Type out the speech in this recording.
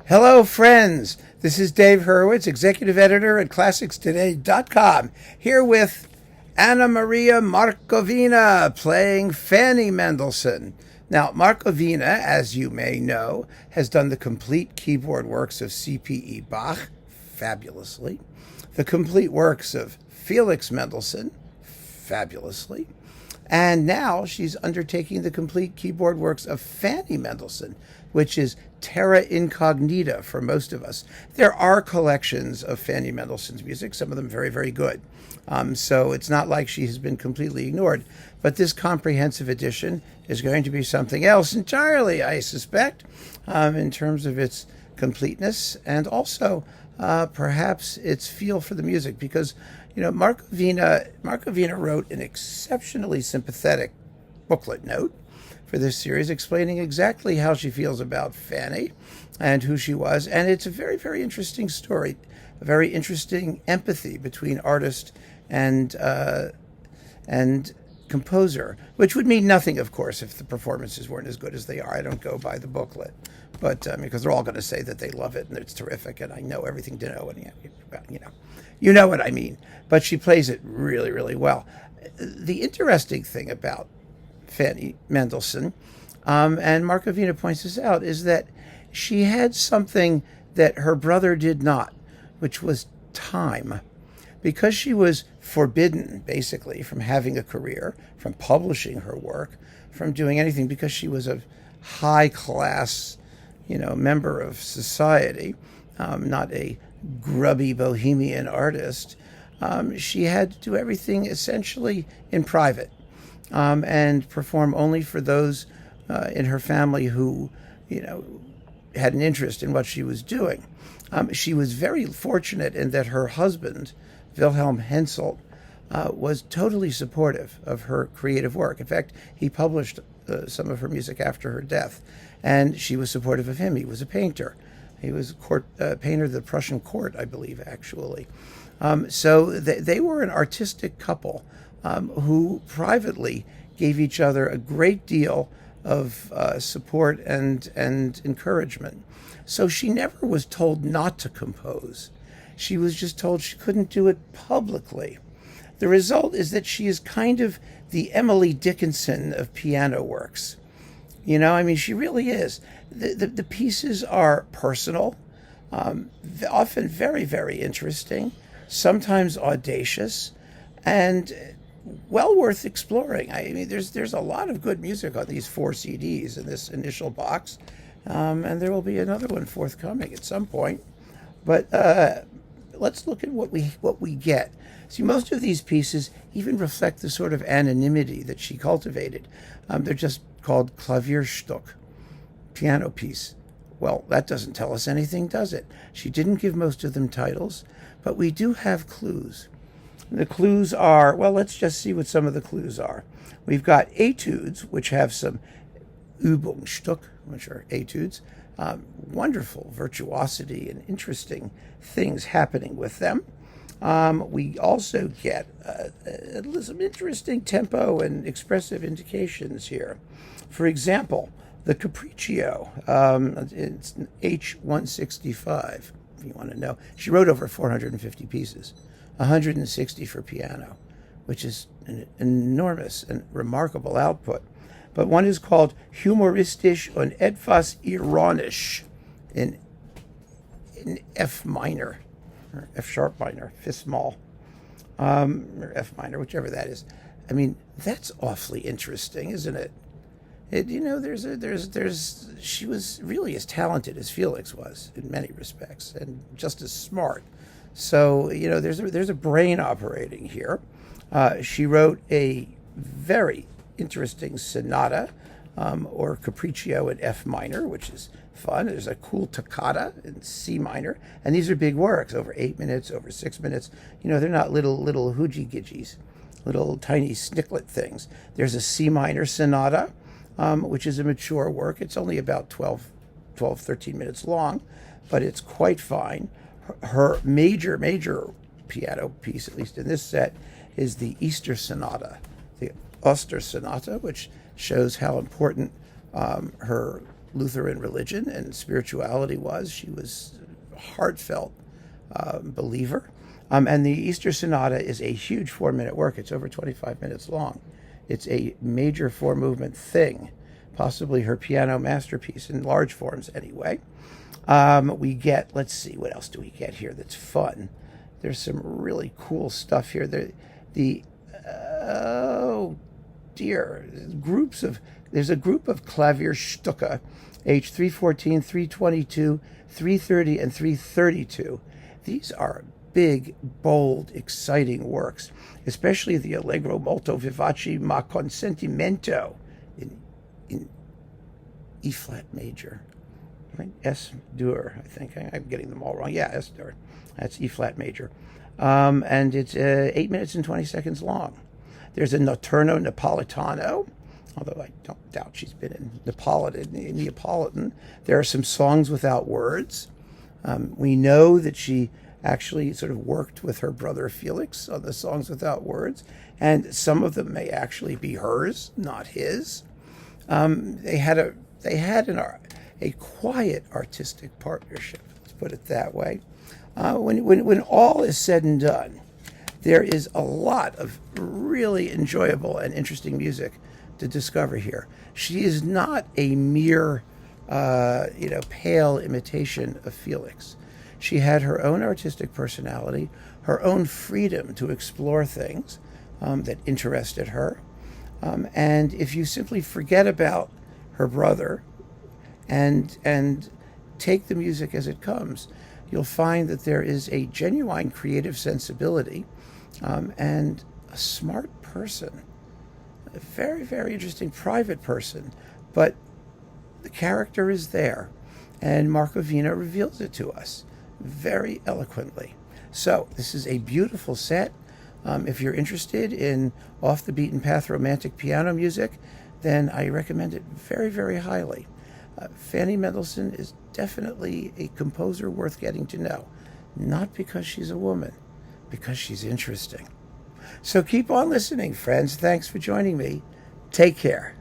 Hello, friends. This is Dave Hurwitz, executive editor at ClassicsToday.com, here with Ana-Marija Markovina playing Fanny Mendelssohn. Now, Markovina, as you may know, has done the complete keyboard works of C.P.E. Bach, fabulously, the complete works of Felix Mendelssohn, fabulously, and now she's undertaking the complete keyboard works of Fanny Mendelssohn, which is terra incognita for most of us. There are collections of Fanny Mendelssohn's music, some of them very, very good. So it's not like she has been completely ignored. But this comprehensive edition is going to be something else entirely, I suspect, in terms of its completeness and also perhaps its feel for the music. Because, you know, Markovina wrote an exceptionally sympathetic booklet note for this series, explaining exactly how she feels about Fanny and who she was. And it's a very, very interesting story, a very interesting empathy between artist and composer, which would mean nothing, of course, if the performances weren't as good as they are. I don't go by the booklet, but because they're all going to say that they love it and it's terrific, and I know everything to know, and you know what I mean. But she plays it really, really well. The interesting thing about Fanny Mendelssohn, and Markovina points this out, is that she had something that her brother did not, which was time. Because she was forbidden, basically, from having a career, from publishing her work, from doing anything, because she was a high-class, member of society, not a grubby bohemian artist, she had to do everything essentially in private. And perform only for those in her family who, had an interest in what she was doing. She was very fortunate in that her husband, Wilhelm Hänssler, was totally supportive of her creative work. In fact, he published some of her music after her death, and she was supportive of him. He was a painter. He was a painter of the Prussian court, I believe, actually. So they were an artistic couple who privately gave each other a great deal of support and encouragement. So she never was told not to compose. She was just told she couldn't do it publicly. The result is that she is kind of the Emily Dickinson of piano works. She really is. The pieces are personal, often very, very interesting, sometimes audacious, and well worth exploring. There's a lot of good music on these 4 CDs in this initial box, and there will be another one forthcoming at some point. But let's look at what we get. See, most of these pieces even reflect the sort of anonymity that she cultivated. They're just called Klavierstück, piano piece. Well, that doesn't tell us anything, does it? She didn't give most of them titles, but we do have clues. The clues are, well, let's just see what some of the clues are. We've got etudes, which have some Übungsstück, which are etudes, wonderful virtuosity and interesting things happening with them. We also get some interesting tempo and expressive indications here. For example, the Capriccio, it's H165, if you want to know. She wrote over 450 pieces. 160 for piano, which is an enormous and remarkable output. But one is called Humoristisch und etwas ironisch in F minor, or F sharp minor, fifth small, or F minor, whichever that is. That's awfully interesting, isn't it? She was really as talented as Felix was in many respects, and just as smart. So, there's a brain operating here. She wrote a very interesting sonata, or capriccio in F minor, which is fun. There's a cool toccata in C minor. And these are big works, over 8 minutes, over 6 minutes. They're not little hoogie-gidgies, little tiny snicklet things. There's a C minor sonata, which is a mature work. It's only about 12, 13 minutes long, but it's quite fine. Her major piano piece, at least in this set, is the Easter Sonata, the Oster Sonata, which shows how important her Lutheran religion and spirituality was. She was a heartfelt believer. And the Easter Sonata is a huge 4-minute work. It's over 25 minutes long. It's a major 4-movement thing, possibly her piano masterpiece in large forms anyway. We get, let's see, what else do we get here that's fun? There's some really cool stuff here. Oh dear, there's a group of Klavierstücke, age 314, 322, 330, and 332. These are big, bold, exciting works, especially the Allegro molto vivace ma con sentimento in E-flat major. Right? S-dur, I think. I'm getting them all wrong. Yeah, S-dur. That's E-flat major. And it's 8 minutes and 20 seconds long. There's a Notturno Napolitano, although I don't doubt she's been in Neapolitan. There are some songs without words. We know that she actually sort of worked with her brother Felix on the songs without words, and some of them may actually be hers, not his. They had a quiet artistic partnership, let's put it that way. When all is said and done, there is a lot of really enjoyable and interesting music to discover here. She is not a mere, pale imitation of Felix. She had her own artistic personality, her own freedom to explore things that interested her. And if you simply forget about her brother and take the music as it comes, you'll find that there is a genuine creative sensibility and a smart person, a very, very interesting private person, but the character is there, and Markovina reveals it to us very eloquently. So this is a beautiful set. If you're interested in off-the-beaten-path romantic piano music, then I recommend it very, very highly. Fanny Mendelssohn is definitely a composer worth getting to know, not because she's a woman, because she's interesting. So keep on listening, friends. Thanks for joining me. Take care.